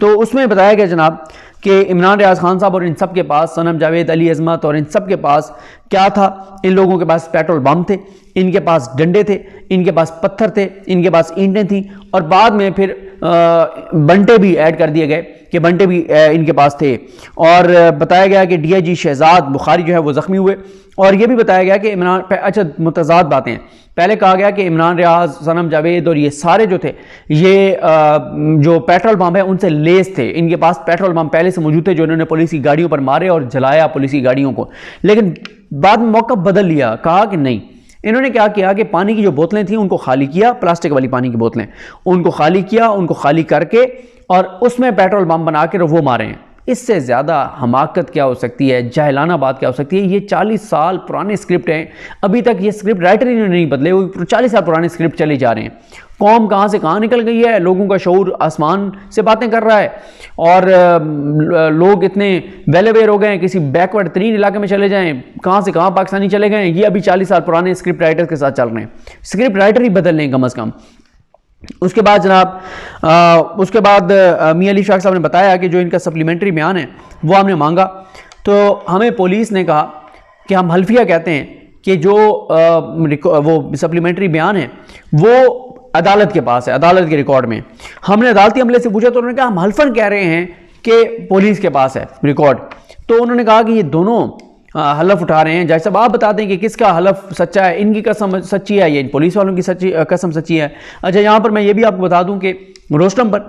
تو اس میں بتایا گیا جناب کہ عمران ریاض خان صاحب اور ان سب کے پاس، صنم جاوید، علی عظمت اور ان سب کے پاس کیا تھا؟ ان لوگوں کے پاس پیٹرول بم تھے، ان کے پاس ڈنڈے تھے، ان کے پاس پتھر تھے، ان کے پاس اینٹیں تھیں، اور بعد میں پھر بنٹے بھی ایڈ کر دیے گئے کہ بنٹے بھی ان کے پاس تھے۔ اور بتایا گیا کہ ڈی آئی جی شہزاد بخاری جو ہے وہ زخمی ہوئے، اور یہ بھی بتایا گیا کہ عمران، اچھا متضاد باتیں ہیں، پہلے کہا گیا کہ عمران ریاض، صنم جاوید اور یہ سارے جو تھے یہ جو پیٹرول بم ہے ان سے لیس تھے، ان کے پاس پیٹرول بم پہلے سے موجود تھے جو انہوں نے پولیس کی گاڑیوں پر مارے اور جلایا پولیس کی گاڑیوں کو۔ لیکن بعد میں موقع بدل لیا، کہا کہ نہیں، انہوں نے کیا کیا کہ پانی کی جو بوتلیں تھیں ان کو خالی کیا، پلاسٹک والی پانی کی بوتلیں ان کو خالی کیا، ان کو خالی کر کے اور اس میں پیٹرول بم بنا کے وہ مارے ہیں۔ اس سے زیادہ حماقت کیا ہو سکتی ہے، جاہلانہ بات کیا ہو سکتی ہے؟ یہ 40 سال پرانے اسکرپٹ ہیں، ابھی تک یہ اسکرپٹ رائٹر ہی نہیں بدلے، وہ 40 سال پرانے اسکرپٹ چلے جا رہے ہیں۔ قوم کہاں سے کہاں نکل گئی ہے، لوگوں کا شعور آسمان سے باتیں کر رہا ہے، اور لوگ اتنے ویل اویئر ہو گئے ہیں، کسی بیکورڈ ترین علاقے میں چلے جائیں، کہاں سے کہاں پاکستانی چلے گئے ہیں، یہ ابھی 40 سال پرانے اسکرپٹ رائٹر کے ساتھ چل رہے ہیں۔ اسکرپٹ رائٹر ہی بدل لیں کم از کم۔ اس کے بعد جناب اس کے بعد میاں علی شاہ صاحب نے بتایا کہ جو ان کا سپلیمنٹری بیان ہے وہ ہم نے مانگا، تو ہمیں پولیس نے کہا کہ ہم حلفیہ کہتے ہیں کہ جو وہ سپلیمنٹری بیان ہے وہ عدالت کے پاس ہے، عدالت کے ریکارڈ میں۔ ہم نے عدالتی عملے سے پوچھا تو انہوں نے کہا ہم حلفاً کہہ رہے ہیں کہ پولیس کے پاس ہے ریکارڈ۔ تو انہوں نے کہا کہ یہ دونوں حلف اٹھا رہے ہیں، جج صاحب آپ بتا دیں کہ کس کا حلف سچا ہے، ان کی قسم سچی ہے یا ان پولیس والوں کی قسم سچی ہے۔ اچھا یہاں پر میں یہ بھی آپ کو بتا دوں کہ روسٹم پر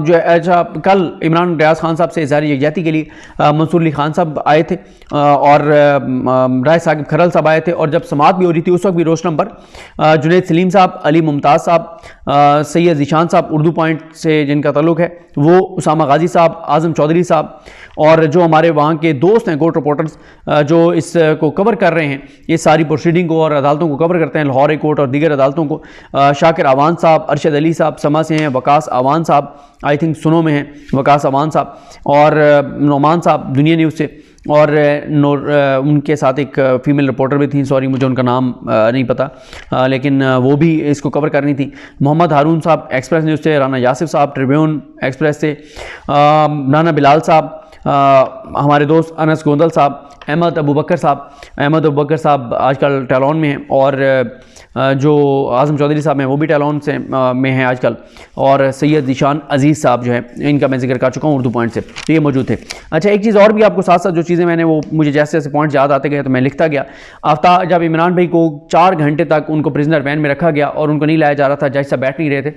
جو اچھا کل عمران ریاض خان صاحب سے اظہار یکجہتی کے لیے منصور علی خان صاحب آئے تھے اور رائے ثاقب کھرل صاحب آئے تھے، اور جب سماعت بھی ہو رہی تھی اس وقت بھی روسٹم پر جنید سلیم صاحب، علی ممتاز صاحب، سید ذیشان صاحب اردو پوائنٹ سے جن کا تعلق ہے وہ، اسامہ غازی صاحب، اعظم چودھری صاحب، اور جو ہمارے وہاں کے دوست ہیں کورٹ رپورٹرز جو اس کو کور کر رہے ہیں، یہ ساری پروسیڈنگ کو اور عدالتوں کو کور کرتے ہیں، لاہور ہائی کورٹ اور دیگر عدالتوں کو، شاکر آوان صاحب، ارشد علی صاحب سما سے ہیں، وقاص آوان صاحب آئی تھنک سنو میں ہیں، وقاص آوان صاحب، اور نعمان صاحب دنیا نیوز سے، اور ان کے ساتھ ایک فیمیل رپورٹر بھی تھیں، سوری مجھے ان کا نام نہیں پتہ، لیکن وہ بھی اس کو کور کرنی تھی، محمد ہارون صاحب ایکسپریس نیوز سے، رانا یاسف صاحب ٹریبیون ایکسپریس سے، رانا بلال صاحب، ہمارے دوست انس گوندل صاحب، احمد ابو بکر صاحب آج کل ٹیلون میں ہیں، اور جو اعظم چودھری صاحب ہیں وہ بھی ٹیلون سے میں ہیں آج کل، اور سید ذیشان عزیز صاحب جو ہیں ان کا میں ذکر کر چکا ہوں اردو پوائنٹ سے، تو یہ موجود تھے۔ اچھا ایک چیز اور بھی آپ کو ساتھ ساتھ جو چیزیں میں نے وہ مجھے جیسے جیسے پوائنٹس یاد آتے گئے تو میں لکھتا گیا۔ آفتاب جب عمران بھائی کو 4 گھنٹے تک ان کو پرزنر وین میں رکھا گیا اور ان کو نہیں لایا جا رہا تھا، جج صاحب بیٹھ نہیں رہے تھے،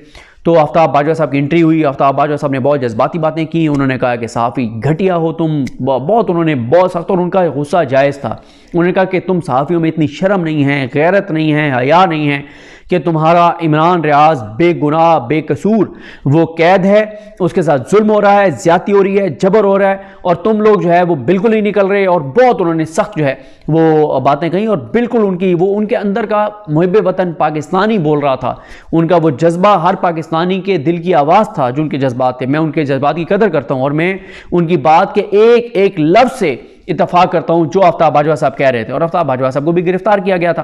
تو آفتاب باجوہ صاحب کی انٹری ہوئی، آفتاب باجوہ صاحب نے بہت جذباتی باتیں کی، انہوں نے کہا کہ صحافی گھٹیا ہو تم، بہت انہوں نے بہت سخت، اور ان کا غصہ جائز تھا، انہوں نے کہا کہ تم صحافیوں میں اتنی شرم نہیں ہے، غیرت نہیں ہے، حیا نہیں ہے کہ تمہارا عمران ریاض بے گناہ بے قصور وہ قید ہے، اس کے ساتھ ظلم ہو رہا ہے، زیادتی ہو رہی ہے، جبر ہو رہا ہے، اور تم لوگ جو ہے وہ بالکل ہی نکل رہے، اور بہت انہوں نے سخت جو ہے وہ باتیں کہیں، اور بالکل ان کے اندر کا محب وطن پاکستانی بول رہا تھا، ان کا وہ جذبہ ہر پاکستانی کے دل کی آواز تھا جو ان کے جذبات تھے۔ میں ان کے جذبات کی قدر کرتا ہوں اور میں ان کی بات کے ایک ایک لفظ سے اتفاق کرتا ہوں جو آفتاب باجوہ صاحب کہہ رہے تھے، اور آفتاب باجوہ صاحب کو بھی گرفتار کیا گیا تھا،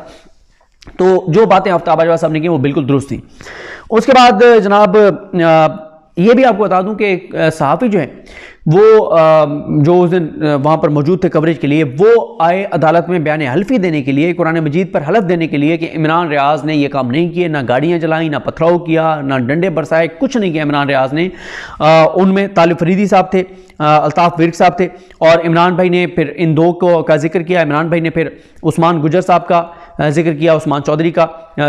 تو جو باتیں آفتاب باجوہ صاحب نے کی وہ بالکل درست تھیں۔ اس کے بعد جناب یہ بھی آپ کو بتا دوں کہ صحافی جو ہیں وہ جو اس دن وہاں پر موجود تھے کوریج کے لیے، وہ آئے عدالت میں بیان حلفی دینے کے لیے، قرآن مجید پر حلف دینے کے لیے کہ عمران ریاض نے یہ کام نہیں کیے، نہ گاڑیاں جلائیں، نہ پتھراؤ کیا، نہ ڈنڈے برسائے، کچھ نہیں کیا عمران ریاض نے۔ ان میں طالب فریدی صاحب تھے، الطاف ورک صاحب تھے، اور عمران بھائی نے پھر ان دو کا ذکر کیا، عمران بھائی نے پھر عثمان گجر صاحب کا ذکر کیا، عثمان چودھری کا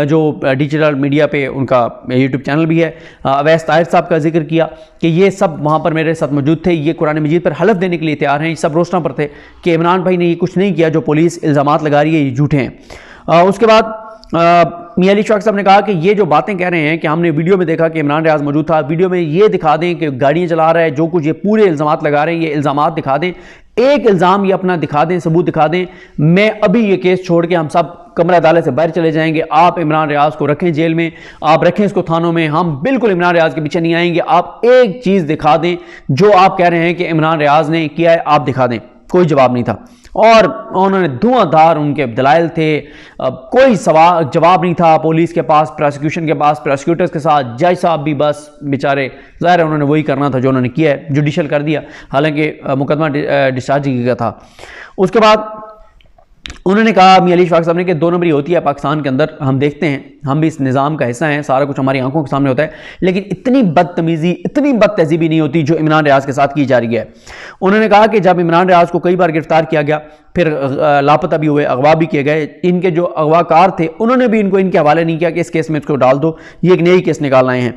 جو ڈیجیٹل میڈیا پہ ان کا یوٹیوب چینل بھی ہے، اویس طاہر صاحب کا ذکر کیا کہ یہ سب وہاں پر میرے ساتھ موجود تھے، یہ قرآن مجید پر حلف دینے کے لیے تیار ہیں، یہ سب روشنا پر تھے کہ عمران بھائی نے یہ کچھ نہیں کیا، جو پولیس الزامات لگا رہی ہے یہ جھوٹے ہیں۔ اس کے بعد میاں علی شاہ صاحب نے کہا کہ یہ جو باتیں کہہ رہے ہیں کہ ہم نے ویڈیو میں دیکھا کہ عمران ریاض موجود تھا، ویڈیو میں یہ دکھا دیں کہ گاڑیاں چلا رہا ہے، جو کچھ یہ پورے الزامات لگا رہے ہیں یہ الزامات دکھا دیں، ایک الزام یہ اپنا دکھا دیں، ثبوت دکھا دیں، میں ابھی یہ کیس چھوڑ کے ہم سب کمرہ عدالت سے باہر چلے جائیں گے، آپ عمران ریاض کو رکھیں جیل میں، آپ رکھیں اس کو تھانوں میں، ہم بالکل عمران ریاض کے پیچھے نہیں آئیں گے، آپ ایک چیز دکھا دیں جو آپ کہہ رہے ہیں کہ عمران ریاض نے کیا ہے، آپ دکھا دیں۔ کوئی جواب نہیں تھا۔ اور انہوں نے دھواں دھار ان کے دلائل تھے، کوئی جواب نہیں تھا پولیس کے پاس، پروسیکیوشن کے پاس، پروسیکیوٹرز کے ساتھ، جج صاحب بھی بس بیچارے، ظاہر ہے انہوں نے وہی کرنا تھا جو انہوں نے کیا ہے، جوڈیشل کر دیا، حالانکہ مقدمہ ڈسچارج کیا تھا۔ اس کے بعد انہوں نے کہا میاں علی اشفاق صاحب نے کہ 2 نمبری ہوتی ہے پاکستان کے اندر، ہم دیکھتے ہیں، ہم بھی اس نظام کا حصہ ہیں، سارا کچھ ہماری آنکھوں کے سامنے ہوتا ہے، لیکن اتنی بدتمیزی، اتنی بد تہذیبی نہیں ہوتی جو عمران ریاض کے ساتھ کی جا رہی ہے۔ انہوں نے کہا کہ جب عمران ریاض کو کئی بار گرفتار کیا گیا، پھر لاپتہ بھی ہوئے، اغوا بھی کیے گئے، ان کے جو اغوا کار تھے انہوں نے بھی ان کو ان کے حوالے نہیں کیا کہ اس کیس میں اس کو ڈال دو، یہ ایک نئی کیس نکال آئے ہیں۔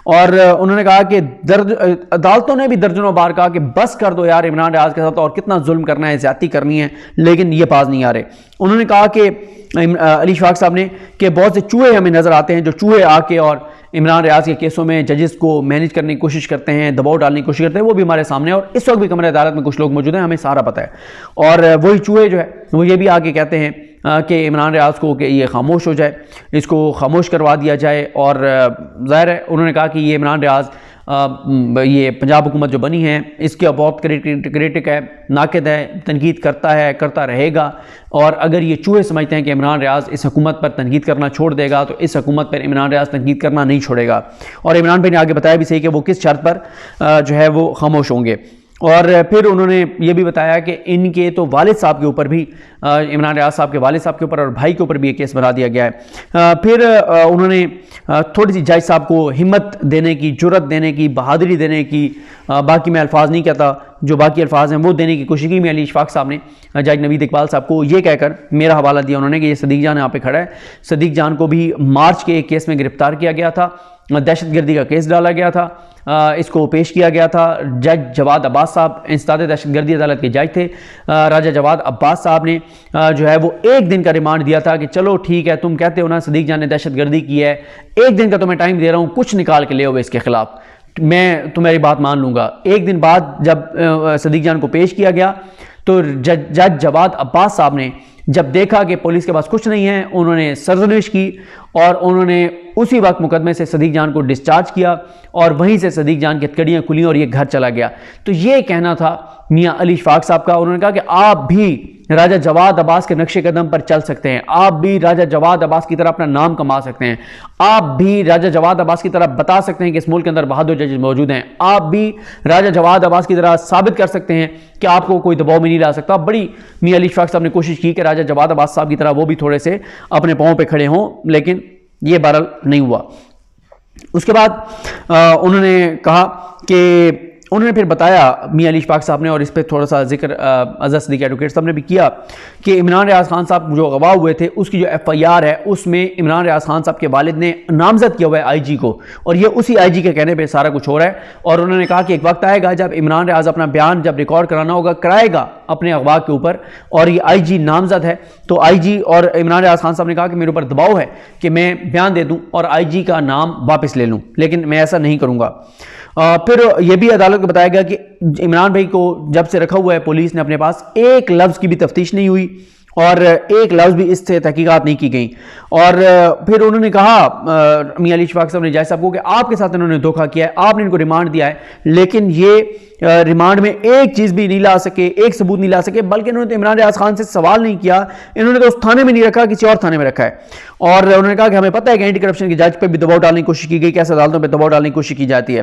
اور انہوں نے کہا کہ عدالتوں نے بھی درجنوں بار کہا کہ بس کر دو یار عمران ریاض کے ساتھ، اور کتنا ظلم کرنا ہے، زیادتی کرنی ہے، لیکن یہ باز نہیں آ رہے۔ انہوں نے کہا کہ علی اشفاق صاحب نے کہ بہت سے چوہے ہمیں نظر آتے ہیں جو چوہے آ کے اور عمران ریاض کے کیسوں میں ججز کو مینیج کرنے کی کوشش کرتے ہیں، دباؤ ڈالنے کی کوشش کرتے ہیں، وہ بھی ہمارے سامنے ہے، اور اس وقت بھی کمرہ عدالت میں کچھ لوگ موجود ہیں، ہمیں سارا پتہ ہے۔ اور وہی چوہے جو ہے وہ یہ بھی آگے کہتے ہیں کہ عمران ریاض کو کہ یہ خاموش ہو جائے، اس کو خاموش کروا دیا جائے، اور ظاہر ہے انہوں نے کہا کہ یہ عمران ریاض یہ پنجاب حکومت جو بنی ہے اس کے بہت کریٹک ہے، ناقد ہے، تنقید کرتا ہے، کرتا رہے گا، اور اگر یہ چوہے سمجھتے ہیں کہ عمران ریاض اس حکومت پر تنقید کرنا چھوڑ دے گا تو اس حکومت پر عمران ریاض تنقید کرنا نہیں چھوڑے گا۔ اور عمران بھائی نے آگے بتایا بھی صحیح کہ وہ کس شرط پر جو ہے وہ خاموش ہوں گے۔ اور پھر انہوں نے یہ بھی بتایا کہ ان کے تو والد صاحب کے اوپر بھی، عمران ریاض صاحب کے والد صاحب کے اوپر اور بھائی کے اوپر بھی یہ کیس بنا دیا گیا ہے۔ پھر انہوں نے تھوڑی سی جج صاحب کو ہمت دینے کی، جرأت دینے کی، بہادری دینے کی، باقی میں الفاظ نہیں کہتا، جو باقی الفاظ ہیں وہ دینے کی کوشش کی میاں علی اشفاق صاحب نے جج نوید اقبال صاحب کو، یہ کہہ کر میرا حوالہ دیا انہوں نے کہ یہ صدیق جان یہاں پہ کھڑا ہے، صدیق جان کو بھی مارچ کے ایک کیس میں گرفتار کیا گیا تھا، دہشت گردی کا کیس ڈالا گیا تھا، اس کو پیش کیا گیا تھا۔ جج جواد عباس صاحب انسداد دہشت گردی عدالت کے جج تھے، راجہ جواد عباس صاحب نے جو ہے وہ 1 دن کا ریمانڈ دیا تھا کہ چلو ٹھیک ہے، تم کہتے ہو نا صدیق جان نے دہشت گردی کی ہے، 1 دن کا تمہیں ٹائم دے رہا ہوں، کچھ نکال کے لے ہوئے اس کے خلاف، میں تمہاری بات مان لوں گا۔ 1 دن بعد جب صدیق جان کو پیش کیا گیا تو جج جواد عباس صاحب نے جب دیکھا کہ پولیس کے پاس کچھ نہیں ہے، انہوں نے سرزنش کی اور انہوں نے اسی وقت مقدمے سے صدیق جان کو ڈسچارج کیا، اور وہیں سے صدیق جان کی ہتھکڑیاں کھلیں اور یہ گھر چلا گیا۔ تو یہ کہنا تھا میاں علی اشفاق صاحب کا۔ انہوں نے کہا کہ آپ بھی راجہ جواد عباس کے نقش قدم پر چل سکتے ہیں، آپ بھی راجہ جواد عباس کی طرح اپنا نام کما سکتے ہیں، آپ بھی راجہ جواد عباس کی طرح بتا سکتے ہیں کہ اس ملک کے اندر بہادر ججز موجود ہیں، آپ بھی راجہ جواد عباس کی طرح ثابت کر سکتے ہیں کہ آپ کو کوئی دباؤ میں نہیں لا سکتا۔ بڑی میاں علی اشفاق صاحب نے کوشش کی کہ راجہ جواد عباس صاحب کی طرح وہ بھی تھوڑے سے اپنے پاؤں پہ کھڑے ہوں، لیکن یہ بہرحال نہیں ہوا۔ اس کے بعد انہوں نے کہا کہ انہوں نے پھر بتایا میاں علی اشفاق صاحب نے، اور اس پہ تھوڑا سا ذکر اظہر صدیقی ایڈوکیٹ صاحب نے بھی کیا، کہ عمران ریاض خان صاحب جو اغوا ہوئے تھے اس کی جو FIR ہے اس میں عمران ریاض خان صاحب کے والد نے نامزد کیا ہوا ہے IG کو، اور یہ اسی IG کے کہنے پہ سارا کچھ ہو رہا ہے۔ اور انہوں نے کہا کہ ایک وقت آئے گا جب عمران ریاض اپنا بیان جب ریکارڈ کرانا ہوگا کرائے گا اپنے اغوا کے اوپر، اور یہ IG نامزد ہے، تو IG اور عمران ریاض خان صاحب نے کہا کہ میرے اوپر دباؤ ہے کہ میں بیان دے دوں اور IG کا نام واپس لے لوں، لیکن میں ایسا نہیں کروں گا۔ پھر یہ بھی عدالت کو بتایا گیا کہ عمران بھائی کو جب سے رکھا ہوا ہے پولیس نے اپنے پاس، 1 لفظ کی بھی تفتیش نہیں ہوئی اور 1 لفظ بھی اس سے تحقیقات نہیں کی گئیں۔ اور پھر انہوں نے کہا میاں علی اشفاق صاحب نے جج صاحب کو کہ آپ کے ساتھ انہوں نے دھوکہ کیا ہے، آپ نے ان کو ریمانڈ دیا ہے، لیکن یہ ریمانڈ میں ایک چیز بھی نہیں لا سکے، ایک ثبوت نہیں لا سکے، بلکہ انہوں نے تو عمران ریاض خان سے سوال نہیں کیا، انہوں نے تو اس تھانے میں نہیں رکھا، کسی اور تھانے میں رکھا ہے۔ اور انہوں نے کہا کہ ہمیں پتہ ہے کہ اینٹی کرپشن کی جج پہ بھی دباؤ ڈالنے کی کوشش کی گئی، کیسے عدالتوں پہ دباؤ ڈالنے کی کوشش کی جاتی ہے۔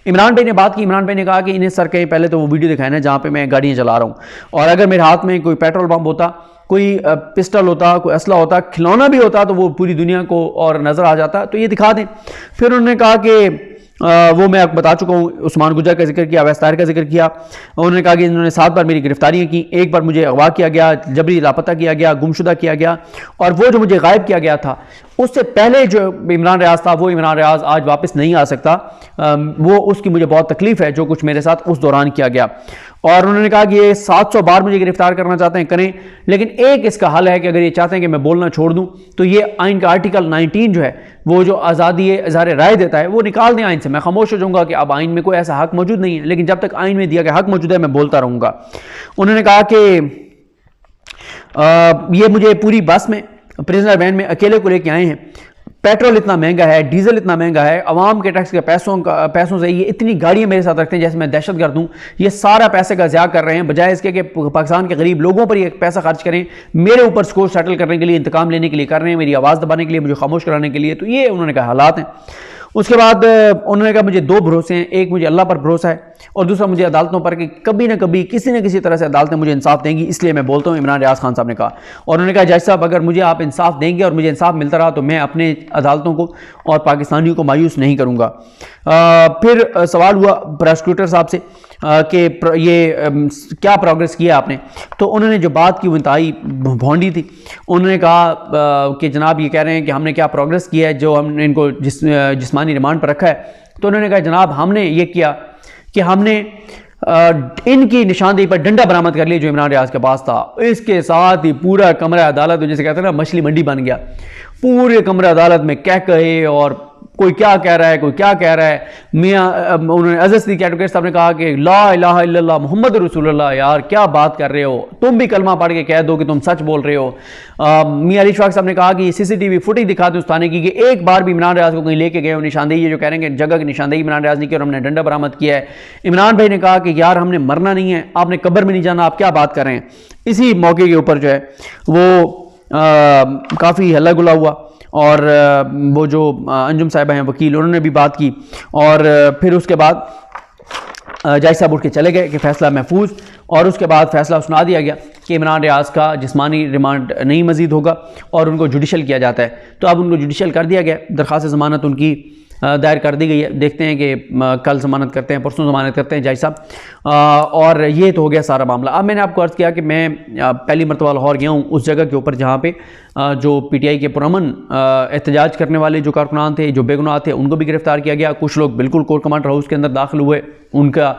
عمران بھائی نے بات کی، عمران بھائی نے کہا کہ انہیں سر کہیں پہلے تو وہ ویڈیو دکھائے نا جہاں پہ میں گاڑیاں چلا رہا ہوں، اور اگر میرے ہاتھ میں کوئی پیٹرول پمپ ہوتا، کوئی پسٹل ہوتا، کوئی اسلحہ ہوتا، کھلونا بھی ہوتا تو وہ پوری دنیا کو اور نظر آ جاتا، تو یہ دکھا دیں۔ پھر انہوں نے کہا کہ وہ میں بتا چکا ہوں، عثمان گجر کا ذکر کیا، اویس طاہر کا ذکر کیا۔ انہوں نے کہا کہ انہوں نے 7 بار میری گرفتاریاں کی، 1 بار مجھے اغوا کیا گیا، جبری لاپتہ کیا گیا، گمشدہ کیا گیا، اور وہ جو مجھے غائب کیا گیا تھا اس سے پہلے جو عمران ریاض تھا وہ عمران ریاض آج واپس نہیں آ سکتا، وہ اس کی مجھے بہت تکلیف ہے جو کچھ میرے ساتھ اس دوران کیا گیا۔ اور انہوں نے کہا کہ یہ 700 بار مجھے گرفتار کرنا چاہتے ہیں کریں، لیکن ایک اس کا حل ہے کہ اگر یہ چاہتے ہیں کہ میں بولنا چھوڑ دوں تو یہ آئین کا آرٹیکل 19 جو ہے وہ جو آزادی اظہار رائے دیتا ہے وہ نکال دیں آئین سے، میں خاموش ہو جاؤں گا کہ اب آئین میں کوئی ایسا حق موجود نہیں ہے، لیکن جب تک آئین میں دیا گیا حق موجود ہے میں بولتا رہوں گا۔ انہوں نے کہا کہ یہ مجھے پوری بس میں پریزنر وین میں اکیلے کو لے کے آئے ہیں، پیٹرول اتنا مہنگا ہے، ڈیزل اتنا مہنگا ہے، عوام کے ٹیکس کے پیسوں سے یہ اتنی گاڑیاں میرے ساتھ رکھتے ہیں جیسے میں دہشت گرد ہوں. یہ سارا پیسے کا ضیاع کر رہے ہیں، بجائے اس کے کہ پاکستان کے غریب لوگوں پر یہ پیسہ خرچ کریں، میرے اوپر سکور سیٹل کرنے کے لیے، انتقام لینے کے لیے کر رہے ہیں، میری آواز دبانے کے لیے، مجھے خاموش کرانے کے لیے. تو یہ انہوں نے کہا حالات ہیں. اس کے بعد انہوں نے کہا مجھے دو بھروسے ہیں، ایک مجھے اللہ پر بھروسہ ہے اور دوسرا مجھے عدالتوں پر کہ کبھی نہ کبھی کسی نہ کسی طرح سے عدالتیں مجھے انصاف دیں گی، اس لیے میں بولتا ہوں. عمران ریاض خان صاحب نے کہا، اور انہوں نے کہا جج صاحب اگر مجھے آپ انصاف دیں گے اور مجھے انصاف ملتا رہا تو میں اپنے عدالتوں کو اور پاکستانیوں کو مایوس نہیں کروں گا. پھر سوال ہوا پراسیکیوٹر صاحب سے کہ یہ کیا پروگریس کیا آپ نے. تو انہوں نے جو بات کی وہ انتہائی بھونڈی تھی. انہوں نے کہا کہ جناب یہ کہہ رہے ہیں کہ ہم نے کیا پروگریس کیا ہے جو ہم نے ان کو جسمانی ریمانڈ پر رکھا ہے. تو انہوں نے کہا جناب ہم نے یہ کیا کہ ہم نے ان کی نشاندہی پر ڈنڈا برآمد کر لیا جو عمران ریاض کے پاس تھا. اس کے ساتھ ہی پورا کمرہ عدالت جیسے کہتے ہیں نا مچھلی منڈی بن گیا. پورے کمرہ عدالت میں کہے اور کوئی کیا کہہ رہا ہے کوئی کیا کہہ رہا ہے. میاں انہوں نے عزت صدیق ایڈوکیٹ صاحب نے کہا کہ لا الہ الا اللہ محمد رسول اللہ، یار کیا بات کر رہے ہو، تم بھی کلمہ پڑھ کے کہہ دو کہ تم سچ بول رہے ہو. میاں علی اشفاق صاحب نے کہا کہ یہ سی سی ٹی وی فوٹیج دکھا دیں اس تھانے کی کہ ایک بار بھی عمران ریاض کو کہیں لے کے گئے ہو نشاندہی، یہ جو کہہ رہے ہیں کہ جگہ کی نشاندہی عمران ریاض نے کی اور ہم نے ڈنڈا برآمد کیا ہے. عمران بھائی نے کہا کہ یار ہم نے مرنا نہیں ہے، آپ نے قبر میں نہیں جانا، آپ کیا بات کر رہے ہیں. اسی موقع کے اوپر جو ہے وہ کافی ہلا گلا ہوا اور وہ جو انجم صاحبہ ہیں وکیل انہوں نے بھی بات کی. اور پھر اس کے بعد جج صاحب اٹھ کے چلے گئے کہ فیصلہ محفوظ. اور اس کے بعد فیصلہ سنا دیا گیا کہ عمران ریاض کا جسمانی ریمانڈ نہیں مزید ہوگا اور ان کو جوڈیشل کیا جاتا ہے. تو اب ان کو جوڈیشل کر دیا گیا، درخواست ضمانت ان کی دائر کر دی گئی ہے. دیکھتے ہیں کہ کل ضمانت کرتے ہیں، پرسوں ضمانت کرتے ہیں جج صاحب. اور یہ تو ہو گیا سارا معاملہ. اب میں نے آپ کو عرض کیا کہ میں پہلی مرتبہ لاہور گیا ہوں اس جگہ کے اوپر جہاں پہ جو پی ٹی آئی کے پرامن احتجاج کرنے والے جو کارکنان تھے، جو بے گناہ تھے، ان کو بھی گرفتار کیا گیا. کچھ لوگ بالکل کورٹ کمانڈر ہاؤس کے اندر داخل ہوئے، ان کا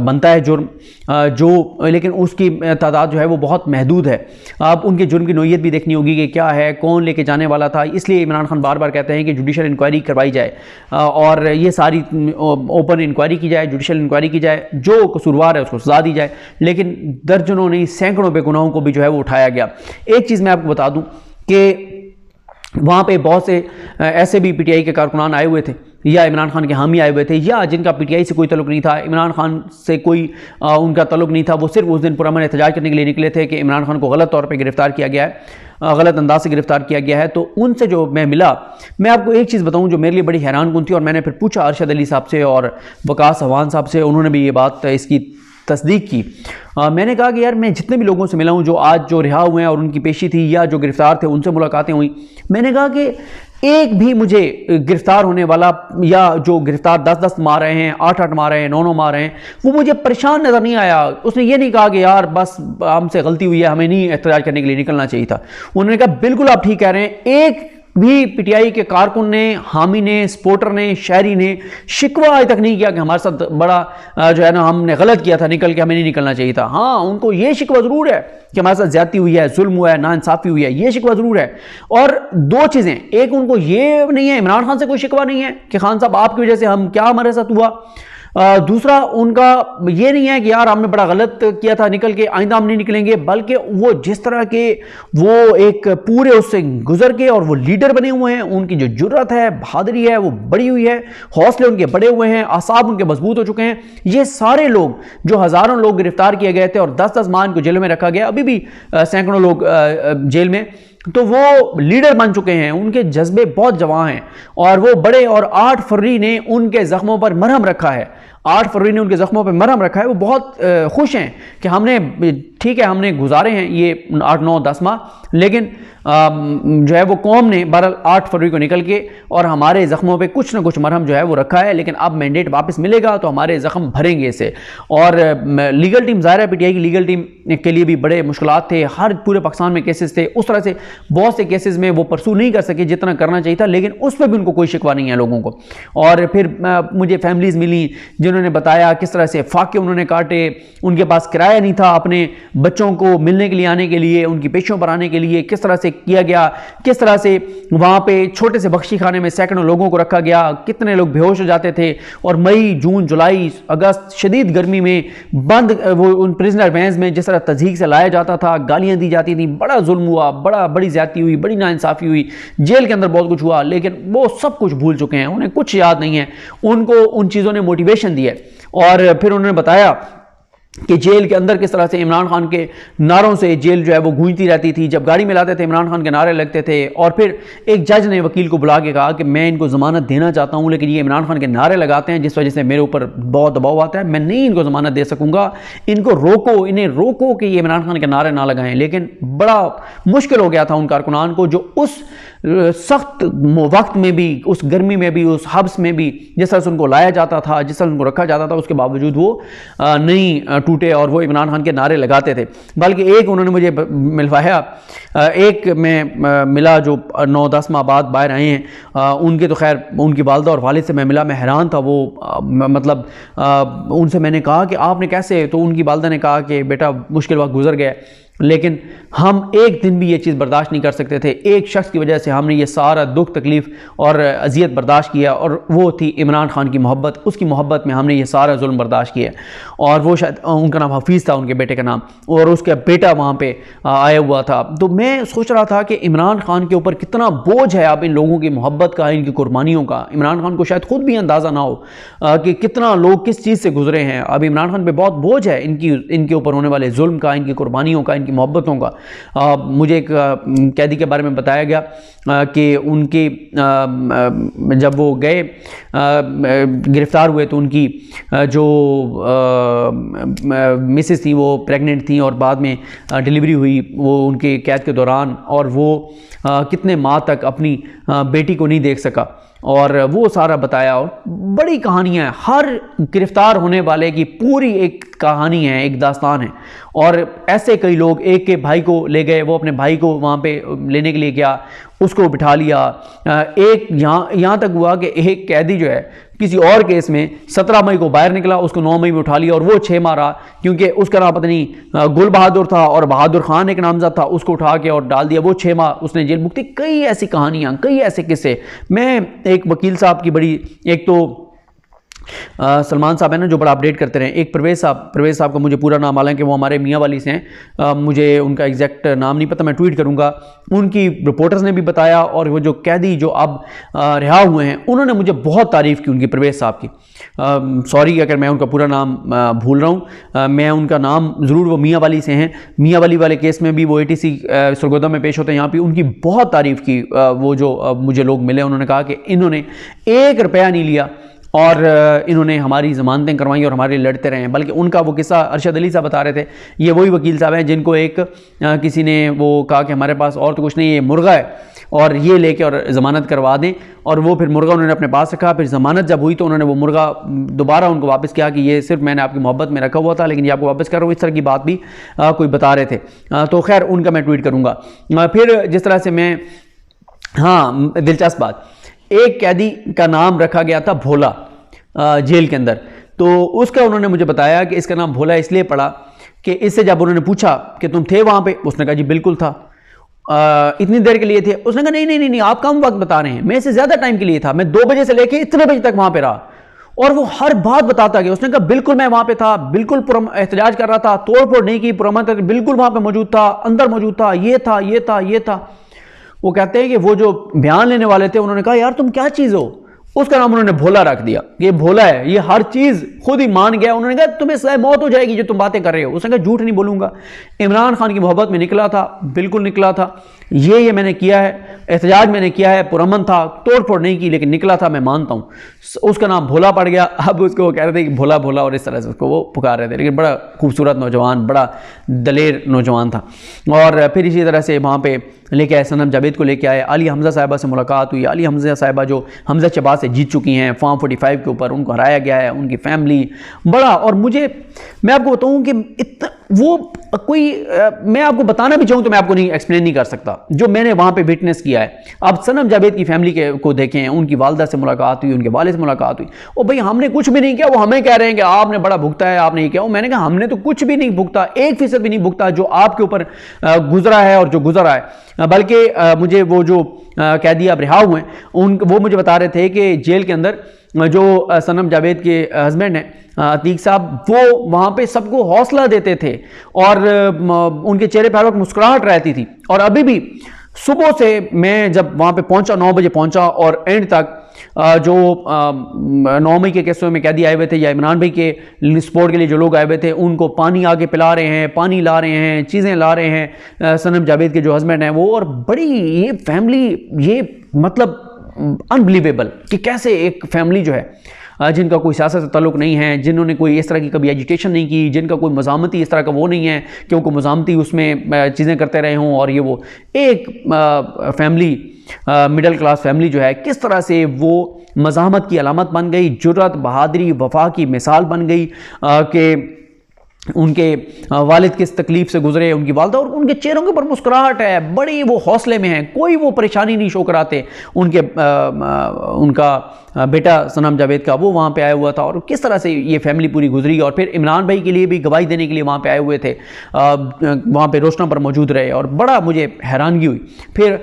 بنتا ہے جرم جو، لیکن اس کی تعداد جو ہے وہ بہت محدود ہے. آپ ان کے جرم کی نوعیت بھی دیکھنی ہوگی کہ کیا ہے، کون لے کے جانے والا تھا. اس لیے عمران خان بار بار کہتے ہیں کہ جوڈیشل انکوائری کروائی جائے اور یہ ساری اوپن انکوائری کی جائے، جوڈیشل انکوائری کی جائے، جو قصوروار ہے اس کو سزا دی جائے. لیکن درجنوں نہیں سینکڑوں بے گناہوں کو بھی جو ہے وہ اٹھایا گیا. ایک چیز میں آپ کو بتا دوں کہ وہاں پہ بہت سے ایسے بھی پی ٹی آئی کے کارکنان آئے ہوئے تھے یا عمران خان کے حامی آئے ہوئے تھے یا جن کا پی ٹی آئی سے کوئی تعلق نہیں تھا، عمران خان سے کوئی ان کا تعلق نہیں تھا. وہ صرف اس دن پرامن احتجاج کرنے کے لیے نکلے تھے کہ عمران خان کو غلط طور پہ گرفتار کیا گیا ہے، غلط انداز سے گرفتار کیا گیا ہے. تو ان سے جو میں ملا، میں آپ کو ایک چیز بتاؤں جو میرے لیے بڑی حیران کن تھی اور میں نے پھر پوچھا ارشد علی صاحب سے اور وقاص احوان صاحب سے، انہوں نے بھی یہ بات اس کی تصدیق کی. میں نے کہا کہ یار میں جتنے بھی لوگوں سے ملا ہوں جو آج جو رہا ہوئے ہیں اور ان کی پیشی تھی یا جو گرفتار تھے ان سے ملاقاتیں ہوئیں، میں نے کہا کہ ایک بھی مجھے گرفتار ہونے والا یا جو گرفتار 10 مار رہے ہیں، 8 مار رہے ہیں، 9 مار رہے ہیں، وہ مجھے پریشان نظر نہیں آیا. اس نے یہ نہیں کہا کہ یار بس ہم سے غلطی ہوئی ہے، ہمیں نہیں احتجاج کرنے کے لیے نکلنا چاہیے تھا. انہوں نے کہا بالکل آپ ٹھیک کہہ رہے ہیں، ایک بھی پی ٹی آئی کے کارکن نے، حامی نے، سپورٹر نے، شہری نے شکوہ آج تک نہیں کیا کہ ہمارے ساتھ بڑا جو ہے نا ہم نے غلط کیا تھا نکل کے، ہمیں نہیں نکلنا چاہیے تھا. ہاں ان کو یہ شکوہ ضرور ہے کہ ہمارے ساتھ زیادتی ہوئی ہے، ظلم ہوا ہے، ناانصافی ہوئی ہے، یہ شکوہ ضرور ہے. اور دو چیزیں، ایک ان کو یہ نہیں ہے، عمران خان سے کوئی شکوہ نہیں ہے کہ خان صاحب آپ کی وجہ سے ہم کیا ہمارے ساتھ ہوا. دوسرا ان کا یہ نہیں ہے کہ یار ہم نے بڑا غلط کیا تھا نکل کے، آئندہ ہم نہیں نکلیں گے، بلکہ وہ جس طرح کے وہ ایک پورے اس سے گزر کے اور وہ لیڈر بنے ہوئے ہیں، ان کی جو جرأت ہے، بہادری ہے، وہ بڑی ہوئی ہے، حوصلے ان کے بڑے ہوئے ہیں، اعصاب ان کے مضبوط ہو چکے ہیں. یہ سارے لوگ جو ہزاروں لوگ گرفتار کیے گئے تھے اور 10 ماہ ان کو جیل میں رکھا گیا، ابھی بھی سینکڑوں لوگ جیل میں، تو وہ لیڈر بن چکے ہیں، ان کے جذبے بہت جواں ہیں اور وہ بڑے. اور 8 فروری نے ان کے زخموں پر مرہم رکھا ہے، 8 فروری نے ان کے زخموں پہ مرہم رکھا ہے. وہ بہت خوش ہیں کہ ہم نے، ٹھیک ہے ہم نے گزارے ہیں یہ 8 9 10 ماہ، لیکن جو ہے وہ قوم نے بہرحال 8 فروری کو نکل کے اور ہمارے زخموں پہ کچھ نہ کچھ مرہم جو ہے وہ رکھا ہے. لیکن اب مینڈیٹ واپس ملے گا تو ہمارے زخم بھریں گے اسے. اور لیگل ٹیم، ظاہر ہے پی ٹی آئی کی لیگل ٹیم کے لیے بھی بڑے مشکلات تھے، ہر پورے پاکستان میں کیسز تھے، اس طرح سے بہت سے کیسز میں وہ پرسو نہیں کر سکے جتنا کرنا چاہیے تھا، لیکن اس پہ بھی ان کو کوئی شکوہ نہیں ہے لوگوں کو. اور پھر مجھے فیملیز ملی جنہوں انہوں نے بتایا کس طرح سے فاقے انہوں نے کاٹے، ان کے پاس کرایہ نہیں تھا اپنے بچوں کو ملنے کے لیے آنے کے لیے، ان کی پیشوں پر آنے کے لیے، کس طرح سے کیا گیا، کس طرح سے وہاں پہ چھوٹے سے بخشی خانے میں سینکڑوں لوگوں کو رکھا گیا، کتنے لوگ بے ہوش ہو جاتے تھے، اور مئی، جون، جولائی، اگست شدید گرمی میں بند وہ ان پریزنر وینز میں جس طرح تضحیک سے لایا جاتا تھا، گالیاں دی جاتی تھیں، بڑا ظلم ہوا، بڑی زیادتی ہوئی، بڑی ناانصافی ہوئی، جیل کے اندر بہت کچھ ہوا، لیکن وہ سب کچھ بھول چکے ہیں، انہیں کچھ یاد نہیں ہے، ان کو ان چیزوں نے موٹیویشن دی ہے۔ اور پھر انہوں نے بتایا کہ جیل کے اندر کس طرح سے عمران خان کے نعروں سے جیل جو ہے وہ گونجتی رہتی تھی، جب گاڑی میں لاتے تھے عمران خان کے نعرے لگتے تھے، اور پھر ایک جج نے وکیل کو بلا کے کہا کہ میں ان کو ضمانت دینا چاہتا ہوں لیکن یہ عمران خان کے نعرے لگاتے ہیں جس وجہ سے میرے اوپر بہت دباؤ آتا ہے، میں نہیں ان کو ضمانت دے سکوں گا، ان کو روکو، انہیں روکو کہ یہ عمران خان کے نعرے نہ لگائیں۔ لیکن بڑا مشکل ہو گیا تھا ان کارکنان کو، جو اس سخت وقت میں بھی، اس گرمی میں بھی، اس حبس میں بھی جس طرح سے ان کو لایا جاتا تھا، جس طرح ان کو رکھا جاتا تھا، اس کے باوجود وہ نہیں ٹوٹے اور وہ عمران خان کے نعرے لگاتے تھے۔ بلکہ ایک انہوں نے مجھے ملوایا، ایک میں ملا جو 9-10 ماہ بعد باہر آئے ہیں، ان کے تو خیر ان کی والدہ اور والد سے میں ملا، میں حیران تھا، وہ مطلب ان سے میں نے کہا کہ آپ نے کیسے، تو ان کی والدہ نے کہا کہ بیٹا مشکل وقت گزر گیا، لیکن ہم ایک دن بھی یہ چیز برداشت نہیں کر سکتے تھے، ایک شخص کی وجہ سے ہم نے یہ سارا دکھ تکلیف اور اذیت برداشت کیا، اور وہ تھی عمران خان کی محبت، اس کی محبت میں ہم نے یہ سارا ظلم برداشت کیا۔ اور وہ شاید ان کا نام حفیظ تھا، ان کے بیٹے کا نام، اور اس کا بیٹا وہاں پہ آیا ہوا تھا۔ تو میں سوچ رہا تھا کہ عمران خان کے اوپر کتنا بوجھ ہے اب ان لوگوں کی محبت کا، ان کی قربانیوں کا، عمران خان کو شاید خود بھی اندازہ نہ ہو کہ کتنا لوگ کس چیز سے گزرے ہیں، اب عمران خان پہ بہت بوجھ ہے ان کے اوپر ہونے والے ظلم کا، ان کی قربانیوں کا، ان کی محبتوں کا۔ مجھے ایک قیدی کے بارے میں بتایا گیا کہ ان کے جب وہ گئے گرفتار ہوئے تو ان کی جو مسز تھی وہ پریگننٹ تھیں، اور بعد میں ڈیلیوری ہوئی وہ ان کے قید کے دوران، اور وہ کتنے ماہ تک اپنی بیٹی کو نہیں دیکھ سکا، اور وہ سارا بتایا۔ اور بڑی کہانیاں ہیں، ہر گرفتار ہونے والے کی پوری ایک کہانی ہے، ایک داستان ہے، اور ایسے کئی لوگ، ایک کے بھائی کو لے گئے، وہ اپنے بھائی کو وہاں پہ لینے کے لیے گیا، اس کو بٹھا لیا، ایک یہاں تک ہوا کہ ایک قیدی جو ہے کسی اور کیس میں 17 مئی کو باہر نکلا، اس کو 9 مئی میں اٹھا لیا، اور وہ 6 ماہ رہا، کیونکہ اس کا نام پتہ نہیں گل بہادر تھا اور بہادر خان ایک نامزد تھا، اس کو اٹھا کے اور ڈال دیا، وہ 6 ماہ اس نے جیل بھگتی۔ کئی ایسی کہانیاں، کئی ایسے قصے۔ میں ایک وکیل صاحب کی بڑی، ایک تو سلمان صاحب ہیں نا جو بڑا اپڈیٹ کرتے رہے، ایک پرویز صاحب کا مجھے پورا نام، حالانکہ وہ ہمارے میاں والی سے ہیں، مجھے ان کا ایگزیکٹ نام نہیں پتہ، میں ٹویٹ کروں گا۔ ان کی رپورٹرز نے بھی بتایا، اور وہ جو قیدی جو اب رہا ہوئے ہیں انہوں نے مجھے بہت تعریف کی ان کی، پرویز صاحب کی۔ سوری اگر میں ان کا پورا نام بھول رہا ہوں، میں ان کا نام ضرور، وہ میاں والی سے ہیں، میاں والی والے کیس میں بھی وہ ATC سرگودا میں پیش ہوتے ہیں، یہاں پہ ان کی بہت تعریف کی۔ وہ جو مجھے لوگ ملے انہوں نے کہا کہ انہوں نے 1 روپیہ نہیں لیا، اور انہوں نے ہماری ضمانتیں کروائیں اور ہمارے لڑتے رہے ہیں۔ بلکہ ان کا وہ قصہ ارشد علی صاحب بتا رہے تھے، یہ وہی وکیل صاحب ہیں جن کو ایک کسی نے وہ کہا کہ ہمارے پاس اور تو کچھ نہیں، یہ مرغہ ہے، اور یہ لے کے اور ضمانت کروا دیں، اور وہ پھر مرغہ انہوں نے اپنے پاس رکھا، پھر ضمانت جب ہوئی تو انہوں نے وہ مرغہ دوبارہ ان کو واپس کیا کہ یہ صرف میں نے آپ کی محبت میں رکھا ہوا تھا لیکن یہ آپ کو واپس کر رہا ہوں، اس طرح کی بات بھی کوئی بتا رہے تھے۔ تو خیر ان کا میں ٹویٹ کروں گا۔ پھر جس طرح سے میں، ہاں دلچسپ بات، ایک قیدی کا نام رکھا گیا تھا بھولا جیل کے اندر، تو اس کا انہوں نے مجھے بتایا کہ اس کا نام بھولا اس لیے پڑا کہ اس سے جب انہوں نے پوچھا کہ تم تھے وہاں پہ، اس نے کہا جی بالکل تھا، اتنی دیر کے لیے تھے، اس نے کہا نہیں آپ کم وقت بتا رہے ہیں، میں اس سے زیادہ ٹائم کے لیے تھا، میں 2 بجے سے لے کے اتنے بجے تک وہاں پہ رہا، اور وہ ہر بات بتاتا گیا۔ اس نے کہا بالکل میں وہاں پہ تھا، بالکل احتجاج کر رہا تھا، توڑ پھوڑ نہیں کی، پرامن تک بالکل وہاں پہ موجود تھا، اندر موجود تھا، یہ تھا۔ وہ کہتے ہیں کہ وہ جو بیان لینے والے تھے انہوں نے کہا یار تم کیا چیز ہو، اس کا نام انہوں نے بھولا رکھ دیا، یہ بھولا ہے، یہ ہر چیز خود ہی مان گیا۔ انہوں نے کہا تمہیں سزائے موت ہو جائے گی جو تم باتیں کر رہے ہو۔ اس نے کہا جھوٹ نہیں بولوں گا، عمران خان کی محبت میں نکلا تھا، بالکل نکلا تھا، یہ میں نے کیا ہے، احتجاج میں نے کیا ہے، پرامن تھا، توڑ پھوڑ نہیں کی، لیکن نکلا تھا، میں مانتا ہوں۔ اس کا نام بھولا پڑ گیا، اب اس کو وہ کہہ رہے تھے کہ بھولا اور اس طرح سے اس کو وہ پکار رہے تھے، لیکن بڑا خوبصورت نوجوان، بڑا دلیر نوجوان تھا۔ اور پھر اسی طرح سے وہاں پہ لے کے آئے، صنم جاوید کو لے کے آئے، علی حمزہ صاحبہ سے ملاقات ہوئی، علی حمزہ صاحبہ جو حمزہ چبا سے جیت چکی ہیں فارم 45 کے اوپر، ان کو ہرایا گیا ہے، ان کی فیملی بڑا، اور میں آپ کو بتاؤں کہ وہ کوئی میں آپ کو بتانا بھی چاہوں تو میں آپ کو نہیں ایکسپلین نہیں کر سکتا جو میں نے وہاں پہ وٹنس کیا ہے. اب صنم جاوید کی فیملی کو دیکھیں, ان کی والدہ سے ملاقات ہوئی, ان کے والد سے ملاقات ہوئی, اور بھئی ہم نے کچھ بھی نہیں کیا, وہ ہمیں کہہ رہے ہیں کہ آپ نے بڑا بھگتا ہے, آپ نے یہ کیا. میں نے کہا ہم نے تو کچھ بھی نہیں بھگتا, 1% بھی نہیں بھگتا جو آپ کے اوپر گزرا ہے اور جو گزرا ہے. بلکہ مجھے وہ جو قیدی اب رہا ہوئے ہیں وہ مجھے بتا رہے تھے کہ جیل کے اندر جو صنم جاوید کے ہسبینڈ ہیں عتیق صاحب, وہ وہاں پہ سب کو حوصلہ دیتے تھے اور ان کے چہرے پہ ہر وقت مسکراہٹ رہتی تھی. اور ابھی بھی صبح سے میں جب وہاں پہ پہنچا 9 بجے پہنچا اور اینڈ تک جو 9 مئی کے کیسوں میں قیدی آئے ہوئے تھے یا عمران بھائی کے سپورٹ کے لیے جو لوگ آئے ہوئے تھے ان کو پانی آگے پلا رہے ہیں, پانی لا رہے ہیں, چیزیں لا رہے ہیں صنم جاوید کے جو ہسبینڈ ہیں وہ. اور بڑی یہ فیملی, یہ مطلب انبلیویبل کہ کیسے ایک فیملی جو ہے جن کا کوئی سیاست سے تعلق نہیں ہے, جنہوں نے کوئی اس طرح کی کبھی ایجیٹیشن نہیں کی, جن کا کوئی مزاحمتی اس طرح کا وہ نہیں ہے کہ ان کو مزاحمتی اس میں چیزیں کرتے رہے ہوں, اور یہ وہ ایک فیملی مڈل کلاس فیملی جو ہے کس طرح سے وہ مزاحمت کی علامت بن گئی, جرأت, بہادری, وفا کی مثال بن گئی کہ ان کے والد کس تکلیف سے گزرے, ان کی والدہ, اور ان کے چہروں کے اوپر مسکراہٹ ہے, بڑی وہ حوصلے میں ہیں, کوئی وہ پریشانی نہیں شو کراتے. ان کا بیٹا صنم جاوید کا وہ وہاں پہ آیا ہوا تھا, اور کس طرح سے یہ فیملی پوری گزری. اور پھر عمران بھائی کے لیے بھی گواہی دینے کے لیے وہاں پہ آئے ہوئے تھے, وہاں پہ روشنا پر موجود رہے, اور بڑا مجھے حیرانگی ہوئی. پھر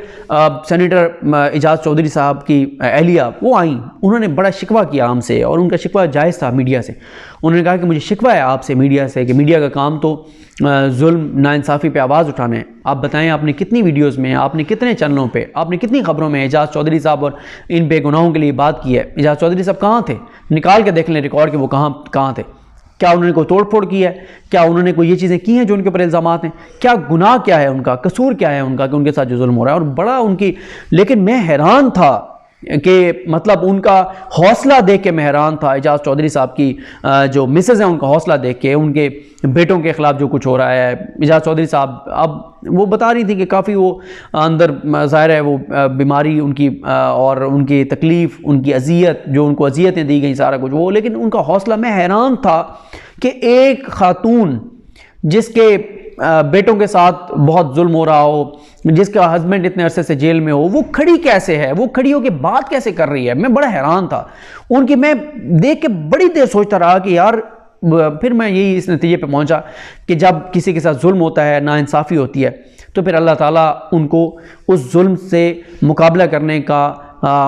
سینیٹر اعجاز چودھری صاحب کی اہلیہ وہ آئیں, انہوں نے بڑا شکوہ کیا ہم سے, اور ان کا شکوہ جائز تھا میڈیا سے. انہوں نے کہا کہ مجھے شکوہ ہے آپ سے میڈیا سے کہ میڈیا کا کام تو ظلم ناانصافی پہ آواز اٹھانا ہے. آپ بتائیں آپ نے کتنی ویڈیوز میں, آپ نے کتنے چینلوں پہ, آپ نے کتنی خبروں میں اعجاز چودھری صاحب اور ان بے گناہوں کے لیے بات کی ہے. اعجاز چودھری صاحب کہاں تھے, نکال کے دیکھ لیں ریکارڈ کہ وہ کہاں تھے. کیا انہوں نے کوئی توڑ پھوڑ کی ہے, کیا انہوں نے کوئی یہ چیزیں کی ہیں جو ان کے اوپر الزامات ہیں, کیا گناہ کیا ہے ان کا, قصور کیا ہے ان کا کہ ان کے ساتھ جو ظلم ہو رہا ہے. اور بڑا ان کی, لیکن میں حیران تھا کہ مطلب ان کا حوصلہ دیکھ کے میں حیران تھا. اعجاز چودھری صاحب کی جو مسز ہیں ان کا حوصلہ دیکھ کے, ان کے بیٹوں کے خلاف جو کچھ ہو رہا ہے. اعجاز چودھری صاحب اب وہ بتا رہی تھی کہ کافی وہ اندر ظاہر ہے وہ بیماری ان کی اور ان کی تکلیف, ان کی اذیت, جو ان کو اذیتیں دی گئیں سارا کچھ وہ, لیکن ان کا حوصلہ. میں حیران تھا کہ ایک خاتون جس کے بیٹوں کے ساتھ بہت ظلم ہو رہا ہو, جس کا ہسبینڈ اتنے عرصے سے جیل میں ہو, وہ کھڑی کیسے ہے, وہ کھڑی ہو کے بات کیسے کر رہی ہے. میں بڑا حیران تھا ان کی. میں دیکھ کے بڑی دیر سوچتا رہا کہ یار, پھر میں یہی اس نتیجے پہ پہنچا کہ جب کسی کے ساتھ ظلم ہوتا ہے, ناانصافی ہوتی ہے, تو پھر اللہ تعالیٰ ان کو اس ظلم سے مقابلہ کرنے کا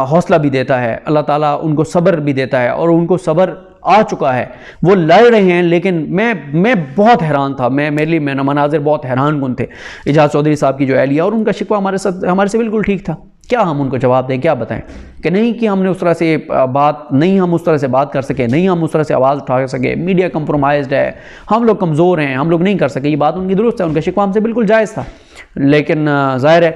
حوصلہ بھی دیتا ہے. اللہ تعالیٰ ان کو صبر بھی دیتا ہے, اور ان کو صبر آ چکا ہے, وہ لڑ رہے ہیں. لیکن میں بہت حیران تھا, میرے لیے مناظر بہت حیران کن تھے. اعجاز چودھری صاحب کی جو اہلیہ, اور ان کا شکوہ ہمارے سے بالکل ٹھیک تھا. کیا ہم ان کو جواب دیں, کیا بتائیں کہ نہیں کہ ہم نے اس طرح سے ہم اس طرح سے بات کر سکے, نہیں ہم اس طرح سے آواز اٹھا سکے, میڈیا کمپرومائزڈ ہے, ہم لوگ کمزور ہیں, ہم لوگ نہیں کر سکے. یہ بات ان کی درست ہے, ان کا شکوہ ہم سے بالکل جائز تھا. لیکن ظاہر ہے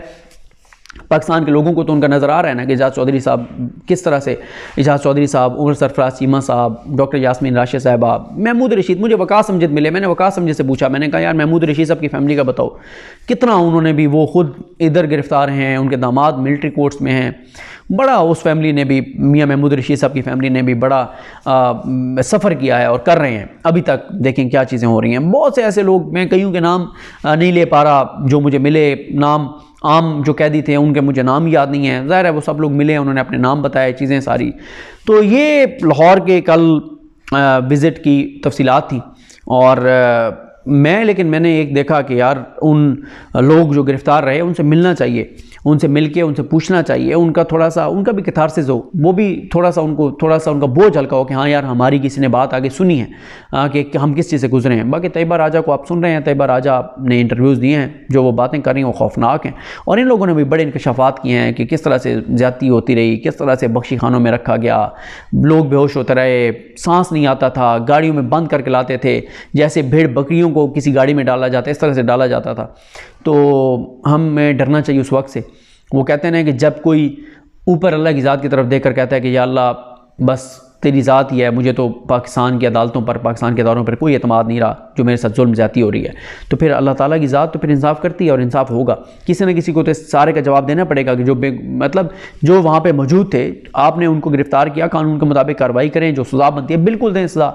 پاکستان کے لوگوں کو تو ان کا نظر آ رہا ہے نا کہ اعجاز چودھری صاحب کس طرح سے, اعجاز چودھری صاحب, عمر سرفراز چیمہ صاحب, ڈاکٹر یاسمین راشد صاحبہ, محمود رشید. مجھے وقاص امجد ملے, میں نے وقاص امجد سے پوچھا, میں نے کہا یار محمود رشید صاحب کی فیملی کا بتاؤ کتنا انہوں نے بھی, وہ خود ادھر گرفتار ہیں, ان کے داماد ملٹری کورٹس میں ہیں. بڑا اس فیملی نے بھی, میاں محمود رشید صاحب کی فیملی نے بھی بڑا سفر کیا ہے اور کر رہے ہیں ابھی تک. دیکھیں کیا چیزیں ہو رہی ہیں. بہت سے ایسے لوگ, میں کئیوں کے نام نہیں لے پا رہا جو مجھے ملے, نام عام جو قیدی تھے ان کے مجھے نام یاد نہیں ہیں. ظاہر ہے وہ سب لوگ ملے, انہوں نے اپنے نام بتائے, چیزیں ساری. تو یہ لاہور کے کل وزٹ کی تفصیلات تھیں. اور لیکن میں نے ایک دیکھا کہ یار ان لوگ جو گرفتار رہے ان سے ملنا چاہیے, ان سے مل کے ان سے پوچھنا چاہیے, ان کا تھوڑا سا, ان کا بھی کتھارسس ہو, وہ بھی تھوڑا سا ان کا بوجھ ہلکا ہو کہ ہاں یار ہماری کسی نے بات آگے سنی ہے کہ ہم کس چیز سے گزرے ہیں. باقی طیبہ راجہ کو آپ سن رہے ہیں, طیبہ راجہ نے انٹرویوز دیے ہیں, جو وہ باتیں کر رہی ہیں وہ خوفناک ہیں. اور ان لوگوں نے بھی بڑے انکشافات کیے ہیں کہ کس طرح سے زیادتی ہوتی رہی, کس طرح سے بخشی خانوں میں رکھا گیا, لوگ بے ہوش ہوتے رہے, سانس نہیں آتا تھا, گاڑیوں میں بند کر کے لاتے تھے, جیسے بھیڑ بکریوں کو کسی گاڑی میں ڈالا جاتا ہے اس طرح سے ڈالا جاتا تھا. تو ہمیں ڈرنا چاہیے اس وقت سے. وہ کہتے ہیں کہ جب کوئی اوپر اللہ کی ذات کی طرف دیکھ کر کہتا ہے کہ یا اللہ بس تیری ذات ہی ہے، مجھے تو پاکستان کی عدالتوں پر، پاکستان کے اداروں پر کوئی اعتماد نہیں رہا، جو میرے ساتھ ظلم زیادتی ہو رہی ہے. تو پھر اللہ تعالیٰ کی ذات تو پھر انصاف کرتی ہے اور انصاف ہوگا. کسی نہ کسی کو تو اس سارے کا جواب دینا پڑے گا کہ جو وہاں پہ موجود تھے، آپ نے ان کو گرفتار کیا، قانون کے مطابق کارروائی کریں، جو سزا بنتی ہے بالکل دیں سزا.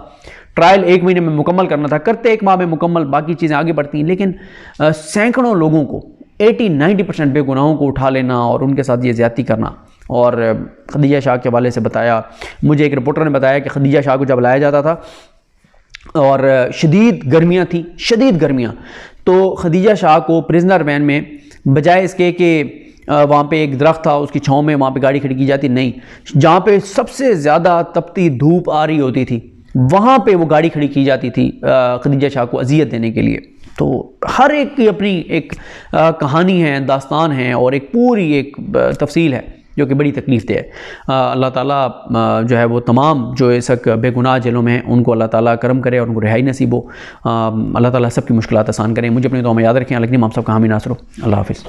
ٹرائل 1 مہینے میں مکمل کرنا تھا، کرتے 1 ماہ میں مکمل، باقی چیزیں آگے بڑھتی ہیں. لیکن سینکڑوں لوگوں کو، 80-90% بے گناہوں کو اٹھا لینا اور ان کے ساتھ یہ زیادتی کرنا. اور خدیجہ شاہ کے حوالے سے بتایا، مجھے ایک رپورٹر نے بتایا کہ خدیجہ شاہ کو جب لایا جاتا تھا اور شدید گرمیاں تھیں، شدید گرمیاں، تو خدیجہ شاہ کو پرزنر وین میں بجائے اس کے کہ وہاں پہ ایک درخت تھا، اس کی چھاؤں میں وہاں پہ گاڑی کھڑی کی جاتی، نہیں، جہاں پہ سب سے زیادہ تپتی دھوپ آ رہی ہوتی تھی وہاں پہ وہ گاڑی کھڑی کی جاتی تھی خدیجہ شاہ کو اذیت دینے کے لیے. تو ہر ایک کی اپنی ایک کہانی ہے، داستان ہے، اور ایک پوری ایک تفصیل ہے جو کہ بڑی تکلیف دہ ہے. اللہ تعالیٰ جو ہے وہ تمام جو اس وقت بے گناہ جیلوں میں ہیں ان کو اللہ تعالیٰ کرم کرے اور ان کو رہائی نصیب ہو. اللہ تعالیٰ سب کی مشکلات آسان کریں. مجھے اپنی دعا میں یاد رکھیں. الگ نہیں، ہم سب کا حامی ناصر ہو. اللہ حافظ.